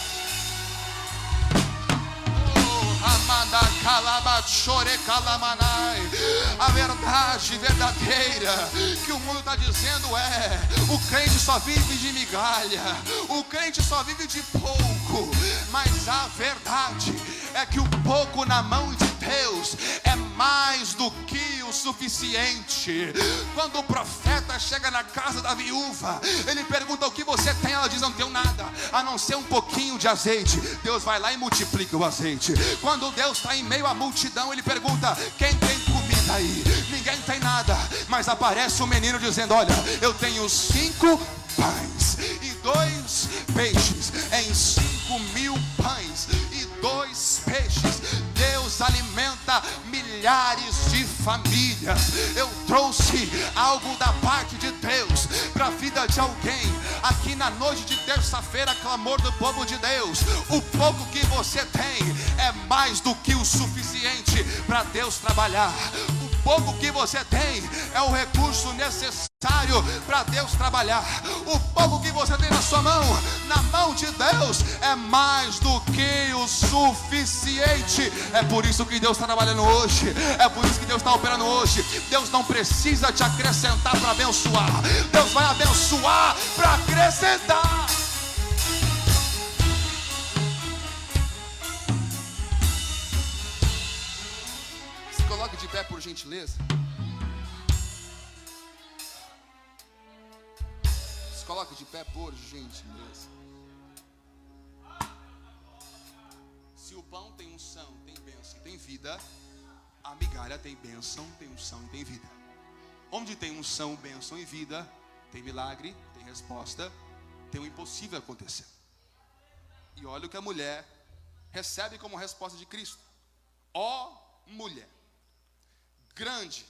A verdade verdadeira que o mundo está dizendo é: o crente só vive de migalha, o crente só vive de pouco. Mas a verdade é que o pouco na mão de Deus é mais do que o suficiente. Quando o profeta chega na casa da viúva, ele pergunta: o que você tem? Ela diz: não tenho nada, a não ser um pouquinho de azeite. Deus vai lá e multiplica o azeite. Quando Deus está em meio à multidão, ele pergunta: quem tem comida aí? Ninguém tem nada, mas aparece um menino dizendo: olha, eu tenho 5 pães e 2 peixes. Em 5.000 pães e 2 peixes, Deus alimenta milhares de famílias. Eu trouxe algo da parte de Deus a vida de alguém aqui na noite de terça-feira. Clamor do povo de Deus: o pouco que você tem é mais do que o suficiente para Deus trabalhar. O pouco que você tem é o recurso necessário para Deus trabalhar. O pouco que você tem na sua mão, na mão de Deus, é mais do que o suficiente. É por isso que Deus está trabalhando hoje, é por isso que Deus está operando hoje. Deus não precisa te acrescentar para abençoar, Deus vai abençoar para acrescentar. Se coloque de pé, por gentileza. Se coloque de pé, por gentileza. Se o pão tem unção, tem bênção e tem vida, a migalha tem bênção, tem unção e tem vida. Onde tem unção, bênção e vida, tem milagre, tem resposta, tem o impossível acontecer. E olha o que a mulher recebe como resposta de Cristo: ó mulher, grande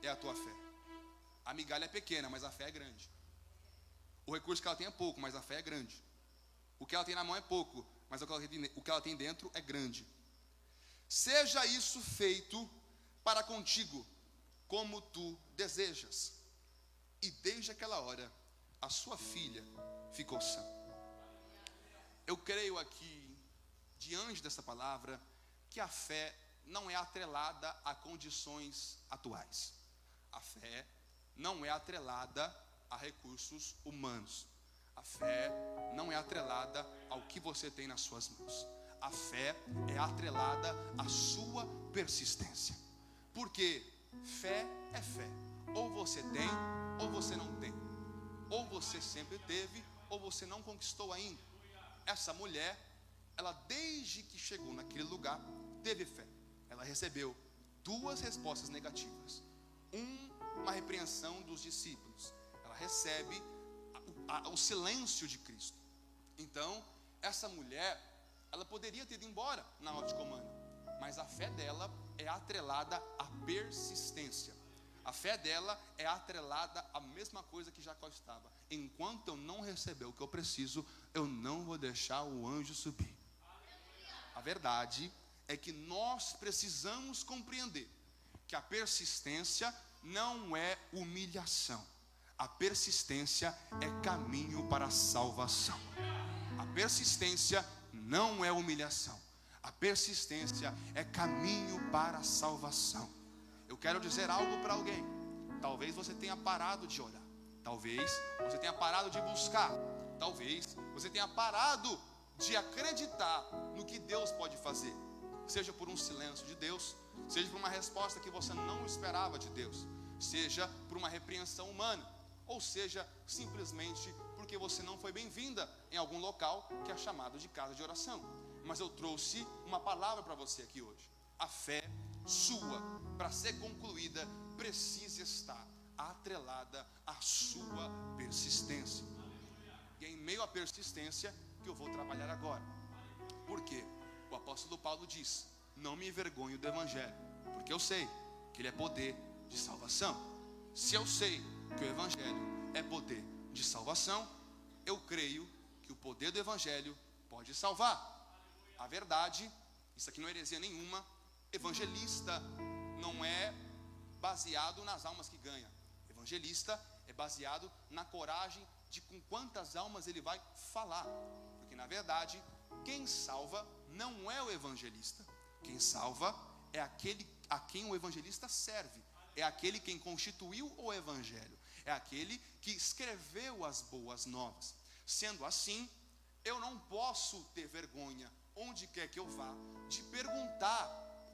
é a tua fé. A migalha é pequena, mas a fé é grande. O recurso que ela tem é pouco, mas a fé é grande. O que ela tem na mão é pouco, mas o que ela tem dentro é grande. Seja isso feito para contigo, como tu desejas. E desde aquela hora, a sua filha ficou sã. Eu creio aqui, diante dessa palavra, que a fé não é atrelada a condições atuais. A fé não é atrelada a recursos humanos. A fé não é atrelada ao que você tem nas suas mãos. A fé é atrelada à sua persistência. Porque fé é fé. Ou você tem, ou você não tem. Ou você sempre teve, ou você não conquistou ainda. Essa mulher, ela desde que chegou naquele lugar, teve fé. Ela recebeu duas respostas negativas. Uma repreensão dos discípulos. Ela recebe o silêncio de Cristo. Então, essa mulher, ela poderia ter ido embora na hora de comando, mas a fé dela é atrelada à persistência. A fé dela é atrelada à mesma coisa que Jacó estava: enquanto eu não receber o que eu preciso, eu não vou deixar o anjo subir. A verdade é que nós precisamos compreender que a persistência não é humilhação. A persistência é caminho para a salvação. A persistência não é humilhação. A persistência é caminho para a salvação. Eu quero dizer algo para alguém. Talvez você tenha parado de orar. Talvez você tenha parado de buscar. Talvez você tenha parado de acreditar no que Deus pode fazer. Seja por um silêncio de Deus, seja por uma resposta que você não esperava de Deus, seja por uma repreensão humana, ou seja, simplesmente porque você não foi bem-vinda em algum local que é chamado de casa de oração. Mas eu trouxe uma palavra para você aqui hoje. A fé sua, para ser concluída, precisa estar atrelada à sua persistência. E é em meio à persistência que eu vou trabalhar agora. Por quê? O apóstolo Paulo diz: não me envergonho do evangelho, porque eu sei que ele é poder de salvação. Se eu sei que o evangelho é poder de salvação, eu creio que o poder do evangelho pode salvar. A verdade, isso aqui não é heresia nenhuma, evangelista não é baseado nas almas que ganha. Evangelista é baseado na coragem de com quantas almas ele vai falar. Porque na verdade, quem salva não é o evangelista. Quem salva é aquele a quem o evangelista serve. É aquele quem constituiu o evangelho. É aquele que escreveu as boas novas. Sendo assim, eu não posso ter vergonha, onde quer que eu vá, de perguntar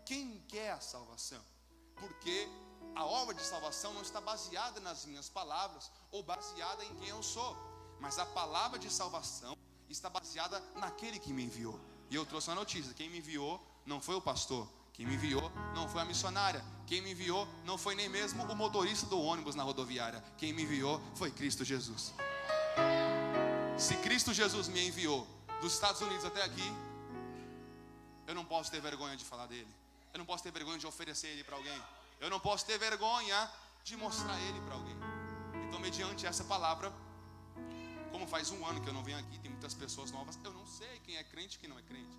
quem quer a salvação. Porque a obra de salvação não está baseada nas minhas palavras ou baseada em quem eu sou, mas a palavra de salvação está baseada naquele que me enviou. E eu trouxe uma notícia: quem me enviou não foi o pastor, quem me enviou não foi a missionária, quem me enviou não foi nem mesmo o motorista do ônibus na rodoviária. Quem me enviou foi Cristo Jesus. Se Cristo Jesus me enviou dos Estados Unidos até aqui, eu não posso ter vergonha de falar dele. Eu não posso ter vergonha de oferecer ele para alguém. Eu não posso ter vergonha de mostrar ele para alguém. Então, mediante essa palavra, como faz um ano que eu não venho aqui, tem muitas pessoas novas, eu não sei quem é crente e quem não é crente.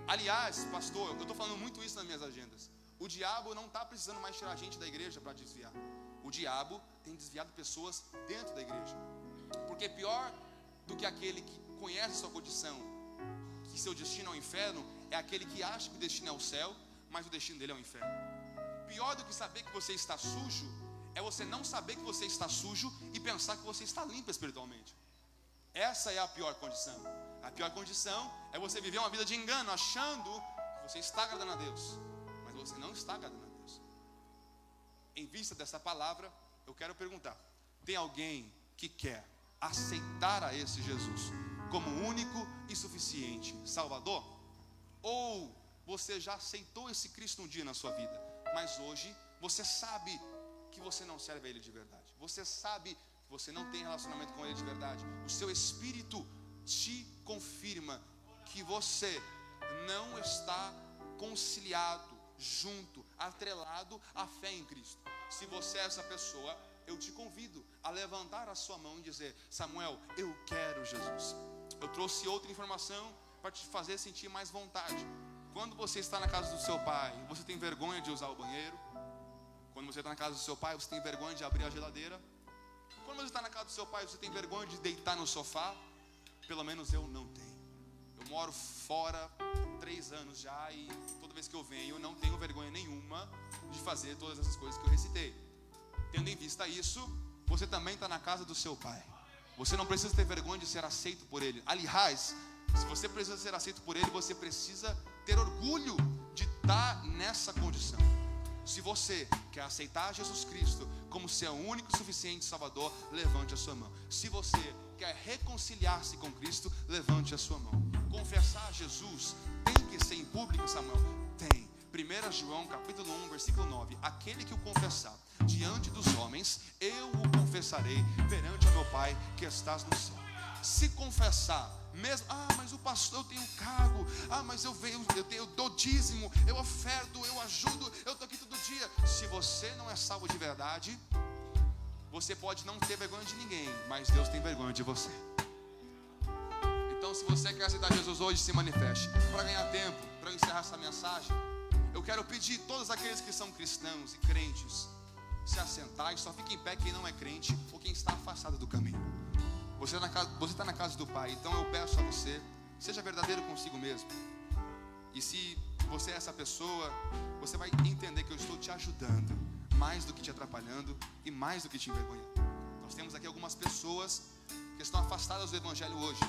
Aliás, pastor, eu estou falando muito isso nas minhas agendas. O diabo não está precisando mais tirar gente da igreja para desviar. O diabo tem desviado pessoas dentro da igreja. Porque pior do que aquele que conhece sua condição, que seu destino é o inferno, é aquele que acha que o destino é o céu, mas o destino dele é o inferno. Pior do que saber que você está sujo, é você não saber que você está sujo e pensar que você está limpo espiritualmente. Essa é a pior condição. A pior condição é você viver uma vida de engano, achando que você está agradando a Deus, mas você não está agradando a Deus. Em vista dessa palavra, eu quero perguntar: tem alguém que quer aceitar a esse Jesus como único e suficiente Salvador? Ou você já aceitou esse Cristo um dia na sua vida, mas hoje você sabe que você não serve a Ele de verdade, você sabe que você não tem relacionamento com Ele de verdade, o seu espírito te confirma que você não está conciliado, junto, atrelado à fé em Cristo. Se você é essa pessoa, eu te convido a levantar a sua mão e dizer: Samuel, eu quero Jesus. Eu trouxe outra informação para te fazer sentir mais vontade. Quando você está na casa do seu pai, você tem vergonha de usar o banheiro? Quando você está na casa do seu pai, você tem vergonha de abrir a geladeira? Quando você está na casa do seu pai, você tem vergonha de deitar no sofá? Pelo menos eu não tenho. Eu moro fora 3 anos já, e toda vez que eu venho, eu não tenho vergonha nenhuma de fazer todas essas coisas que eu recitei. Tendo em vista isso, você também está na casa do seu pai. Você não precisa ter vergonha de ser aceito por Ele. Aliás, se você precisa ser aceito por Ele, você precisa ter orgulho de estar nessa condição. Se você quer aceitar Jesus Cristo como seu único e suficiente Salvador, levante a sua mão. Se você quer reconciliar-se com Cristo, levante a sua mão. Confessar Jesus tem que ser em público, Samuel? Tem. 1 João capítulo 1, versículo 9: aquele que o confessar diante dos homens, eu o confessarei perante o meu Pai que estás no céu. Se confessar, mesmo, mas o pastor, eu tenho cargo, mas eu dou dízimo, eu oferto, eu ajudo, eu estou aqui todo dia. Se você não é salvo de verdade, você pode não ter vergonha de ninguém, mas Deus tem vergonha de você. Então, se você quer aceitar Jesus hoje, se manifeste. Para ganhar tempo, para eu encerrar essa mensagem, eu quero pedir a todos aqueles que são cristãos e crentes se assentar, e só fique em pé quem não é crente ou quem está afastado do caminho. Você está na casa do Pai, então eu peço a você, seja verdadeiro consigo mesmo. E se você é essa pessoa, você vai entender que eu estou te ajudando, mais do que te atrapalhando e mais do que te envergonhando. Nós temos aqui algumas pessoas que estão afastadas do Evangelho hoje.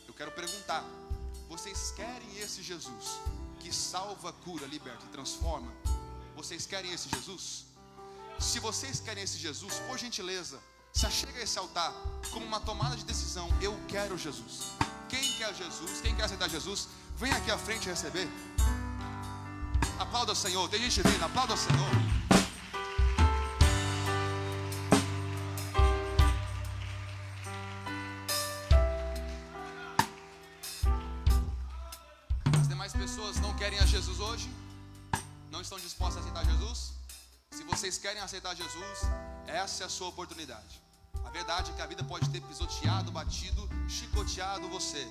Eu quero perguntar: vocês querem esse Jesus que salva, cura, liberta e transforma? Vocês querem esse Jesus? Se vocês querem esse Jesus, por gentileza, se achega a esse altar como uma tomada de decisão: eu quero Jesus. Quem quer Jesus? Quem quer aceitar Jesus? Vem aqui à frente receber. Aplauda o Senhor. Tem gente vindo, aplauda o Senhor. As demais pessoas não querem a Jesus hoje? Não estão dispostas a aceitar Jesus? Se vocês querem aceitar Jesus, essa é a sua oportunidade. A verdade é que a vida pode ter pisoteado, batido, chicoteado você,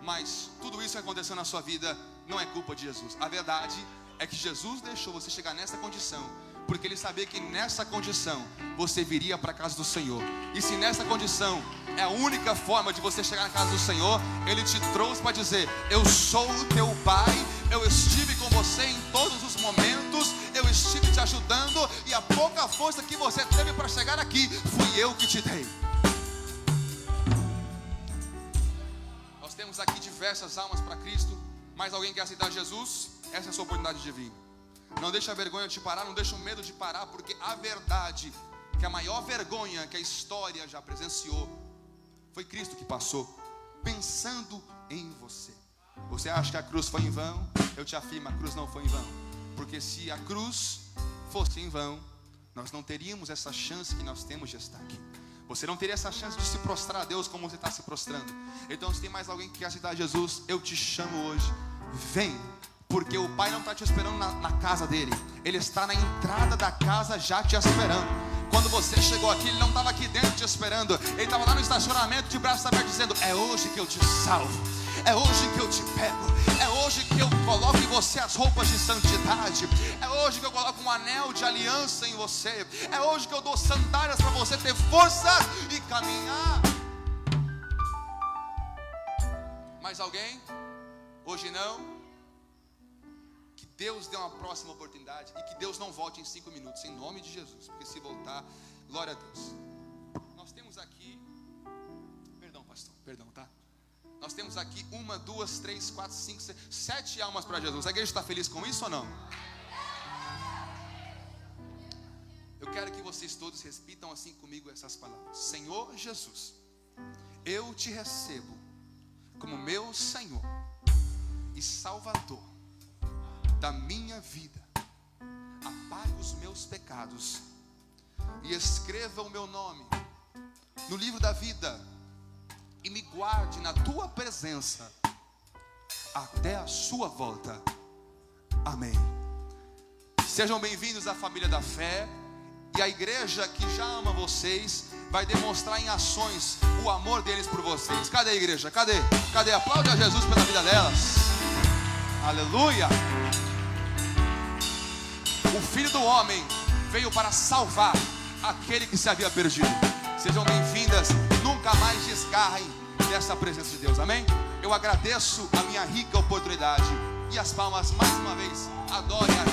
mas tudo isso que aconteceu na sua vida não é culpa de Jesus. A verdade é que Jesus deixou você chegar nessa condição, porque Ele sabia que nessa condição você viria para a casa do Senhor. E se nessa condição é a única forma de você chegar na casa do Senhor, Ele te trouxe para dizer: eu sou o teu Pai, eu estive com você em todos os momentos, eu estive te ajudando, e a pouca força que você teve para chegar aqui, fui eu que te dei. Nós temos aqui diversas almas para Cristo. Mais alguém quer aceitar Jesus? Essa é a sua oportunidade de vir. Não deixa a vergonha te parar, não deixa o medo de parar, porque a verdade, que a maior vergonha que a história já presenciou, foi Cristo que passou, pensando em você. Você acha que a cruz foi em vão? Eu te afirmo, a cruz não foi em vão. Porque se a cruz fosse em vão, nós não teríamos essa chance que nós temos de estar aqui. Você não teria essa chance de se prostrar a Deus como você está se prostrando. Então, se tem mais alguém que quer aceitar Jesus, eu te chamo hoje. Vem, porque o Pai não está te esperando na casa dele. Ele está na entrada da casa já te esperando. Quando você chegou aqui, Ele não estava aqui dentro te esperando. Ele estava lá no estacionamento de braços abertos dizendo: é hoje que eu te salvo, é hoje que eu te pego, é hoje que eu coloco em você as roupas de santidade, é hoje que eu coloco um anel de aliança em você, é hoje que eu dou sandálias para você ter força e caminhar. Mais alguém? Hoje não? Que Deus dê uma próxima oportunidade e que Deus não volte em 5 minutos, em nome de Jesus, porque se voltar, glória a Deus. Nós temos aqui, perdão pastor, perdão, tá? Nós temos aqui 1, 2, 3, 4, 5, 6, 7 almas para Jesus. A igreja está feliz com isso ou não? Eu quero que vocês todos repitam assim comigo essas palavras: Senhor Jesus, eu te recebo como meu Senhor e Salvador da minha vida. Apague os meus pecados e escreva o meu nome no livro da vida e me guarde na tua presença até a sua volta. Amém. Sejam bem-vindos à família da fé. E a igreja que já ama vocês vai demonstrar em ações o amor deles por vocês. Cadê a igreja? Cadê? Cadê? Aplaude a Jesus pela vida delas. Aleluia. O Filho do Homem veio para salvar aquele que se havia perdido. Sejam bem-vindas. Nunca mais desgarrem dessa presença de Deus. Amém? Eu agradeço a minha rica oportunidade. E as palmas mais uma vez. Adorem a